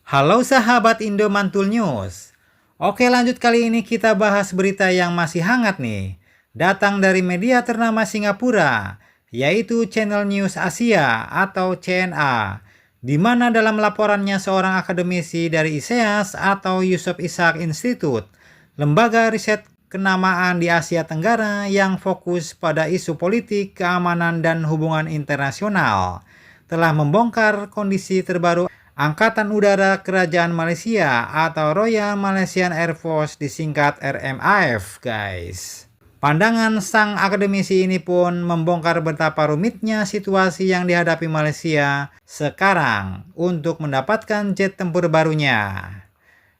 Halo sahabat Indo Mantul News. Oke, lanjut, kali ini kita bahas berita yang masih hangat nih. Datang dari media ternama Singapura, yaitu Channel News Asia atau CNA, di mana dalam laporannya seorang akademisi dari ISEAS atau Yusof Ishak Institute, lembaga riset kenamaan di Asia Tenggara yang fokus pada isu politik, keamanan, dan hubungan internasional, telah membongkar kondisi terbaru Angkatan Udara Kerajaan Malaysia atau Royal Malaysian Air Force, disingkat RMAF, guys. Pandangan sang akademisi ini pun membongkar betapa rumitnya situasi yang dihadapi Malaysia sekarang untuk mendapatkan jet tempur barunya.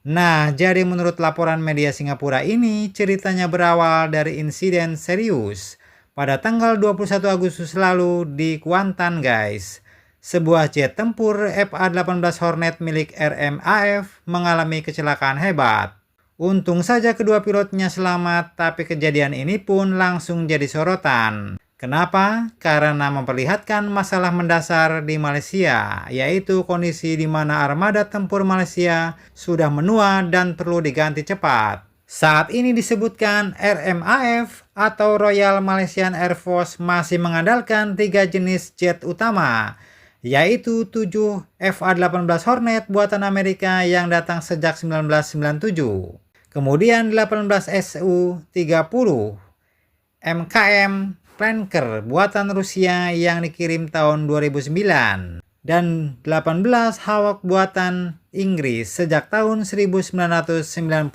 Nah, jadi menurut laporan media Singapura ini, ceritanya berawal dari insiden serius pada tanggal 21 Agustus lalu di Kuantan, guys. Sebuah jet tempur FA-18 Hornet milik RMAF mengalami kecelakaan hebat. Untung saja kedua pilotnya selamat, tapi kejadian ini pun langsung jadi sorotan. Kenapa? Karena memperlihatkan masalah mendasar di Malaysia, yaitu kondisi di mana armada tempur Malaysia sudah menua dan perlu diganti cepat. Saat ini disebutkan RMAF atau Royal Malaysian Air Force masih mengandalkan 3 jenis jet utama, yaitu 7 FA-18 Hornet buatan Amerika yang datang sejak 1997. Kemudian 18 Su-30 MKM Flanker buatan Rusia yang dikirim tahun 2009. Dan 18 Hawk buatan Inggris sejak tahun 1995.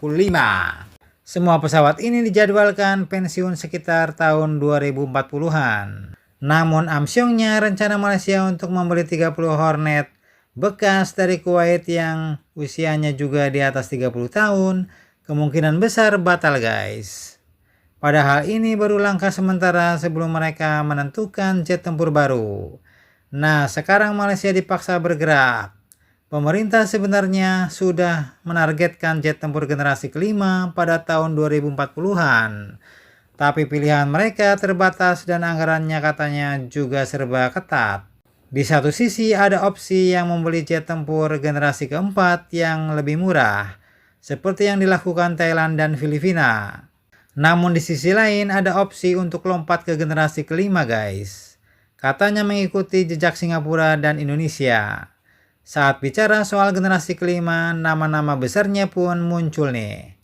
Semua pesawat ini dijadwalkan pensiun sekitar tahun 2040-an. Namun amsyongnya rencana Malaysia untuk membeli 30 Hornet bekas dari Kuwait yang usianya juga di atas 30 tahun, kemungkinan besar batal, guys. Padahal ini baru langkah sementara sebelum mereka menentukan jet tempur baru. Nah, sekarang Malaysia dipaksa bergerak. Pemerintah sebenarnya sudah menargetkan jet tempur generasi kelima pada tahun 2040-an. Tapi pilihan mereka terbatas dan anggarannya katanya juga serba ketat. Di satu sisi ada opsi yang membeli jet tempur generasi keempat yang lebih murah, seperti yang dilakukan Thailand dan Filipina. Namun di sisi lain ada opsi untuk lompat ke generasi kelima, guys. Katanya mengikuti jejak Singapura dan Indonesia. Saat bicara soal generasi kelima, nama-nama besarnya pun muncul nih.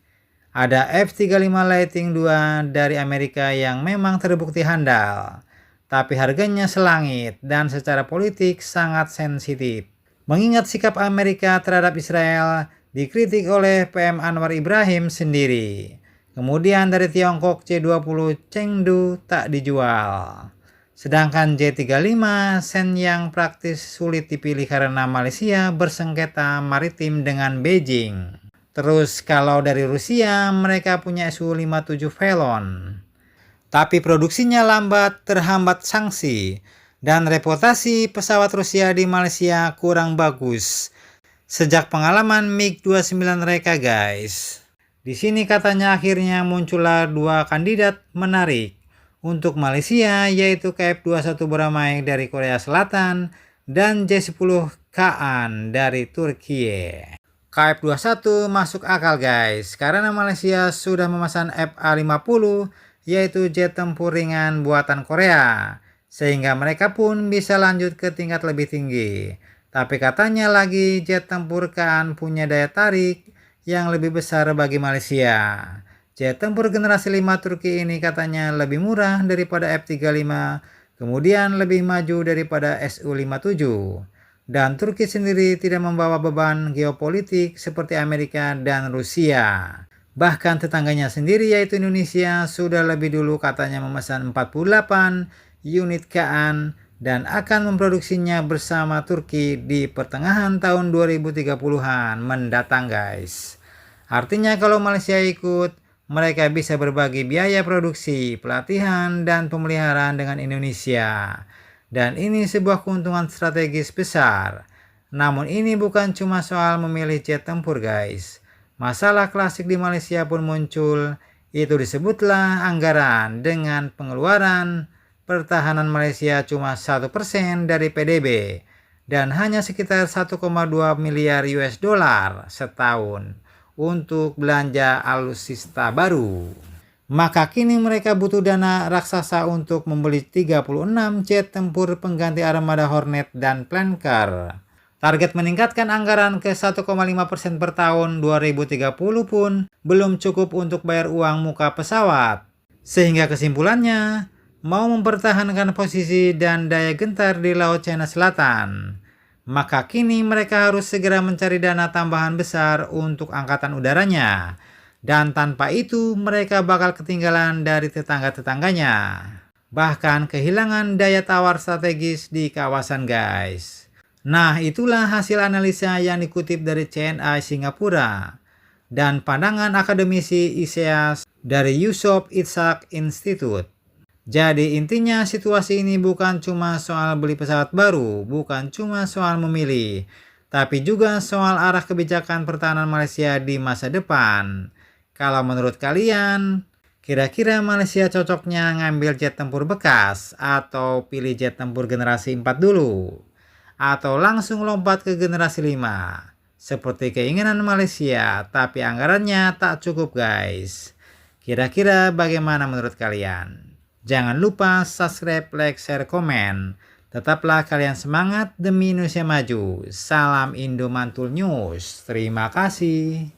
Ada F-35 Lightning II dari Amerika yang memang terbukti handal, tapi harganya selangit dan secara politik sangat sensitif. Mengingat sikap Amerika terhadap Israel dikritik oleh PM Anwar Ibrahim sendiri. Kemudian dari Tiongkok C-20 Chengdu tak dijual. Sedangkan J-35 Shenyang praktis sulit dipilih karena Malaysia bersengketa maritim dengan Beijing. Terus kalau dari Rusia, mereka punya Su-57 Velon. Tapi produksinya lambat, terhambat sanksi, dan reputasi pesawat Rusia di Malaysia kurang bagus sejak pengalaman MiG-29 mereka, guys. Di sini katanya akhirnya muncullah dua kandidat menarik untuk Malaysia, yaitu KF-21 Bramai dari Korea Selatan dan J-10 Kaan dari Turki. KF-21 masuk akal, guys, karena Malaysia sudah memesan FA-50, yaitu jet tempur ringan buatan Korea, sehingga mereka pun bisa lanjut ke tingkat lebih tinggi. Tapi katanya lagi jet tempur Kaan punya daya tarik yang lebih besar bagi Malaysia. Jet tempur generasi 5 Turki ini katanya lebih murah daripada F-35, kemudian lebih maju daripada Su-57. Dan Turki sendiri tidak membawa beban geopolitik seperti Amerika dan Rusia. Bahkan tetangganya sendiri yaitu Indonesia sudah lebih dulu katanya memesan 48 unit Kaan dan akan memproduksinya bersama Turki di pertengahan tahun 2030-an mendatang, guys. Artinya kalau Malaysia ikut, mereka bisa berbagi biaya produksi, pelatihan, dan pemeliharaan dengan Indonesia. Dan ini sebuah keuntungan strategis besar. Namun ini bukan cuma soal memilih jet tempur, guys. Masalah klasik di Malaysia pun muncul, itu disebutlah anggaran dengan pengeluaran pertahanan Malaysia cuma 1% dari PDB. dan hanya sekitar 1,2 miliar US dollar setahun untuk belanja alutsista baru. Maka kini mereka butuh dana raksasa untuk membeli 36 jet tempur pengganti armada Hornet dan Flanker. Target meningkatkan anggaran ke 1,5% per tahun 2030 pun belum cukup untuk bayar uang muka pesawat. Sehingga kesimpulannya, mau mempertahankan posisi dan daya gentar di Laut Cina Selatan, maka kini mereka harus segera mencari dana tambahan besar untuk angkatan udaranya. Dan tanpa itu mereka bakal ketinggalan dari tetangga-tetangganya. Bahkan kehilangan daya tawar strategis di kawasan guys. Nah, itulah hasil analisa yang dikutip dari CNA Singapura dan pandangan akademisi ISEAS dari Yusof Ishak Institute. Jadi intinya situasi ini bukan cuma soal beli pesawat baru, bukan cuma soal memilih, tapi juga soal arah kebijakan pertahanan Malaysia di masa depan. Kalau menurut kalian, kira-kira Malaysia cocoknya ngambil jet tempur bekas atau pilih jet tempur generasi 4 dulu? Atau langsung lompat ke generasi 5? Seperti keinginan Malaysia, tapi anggarannya tak cukup guys. Kira-kira bagaimana menurut kalian? Jangan lupa subscribe, like, share, komen. Tetaplah kalian semangat demi Indonesia maju. Salam Indo Mantul News. Terima kasih.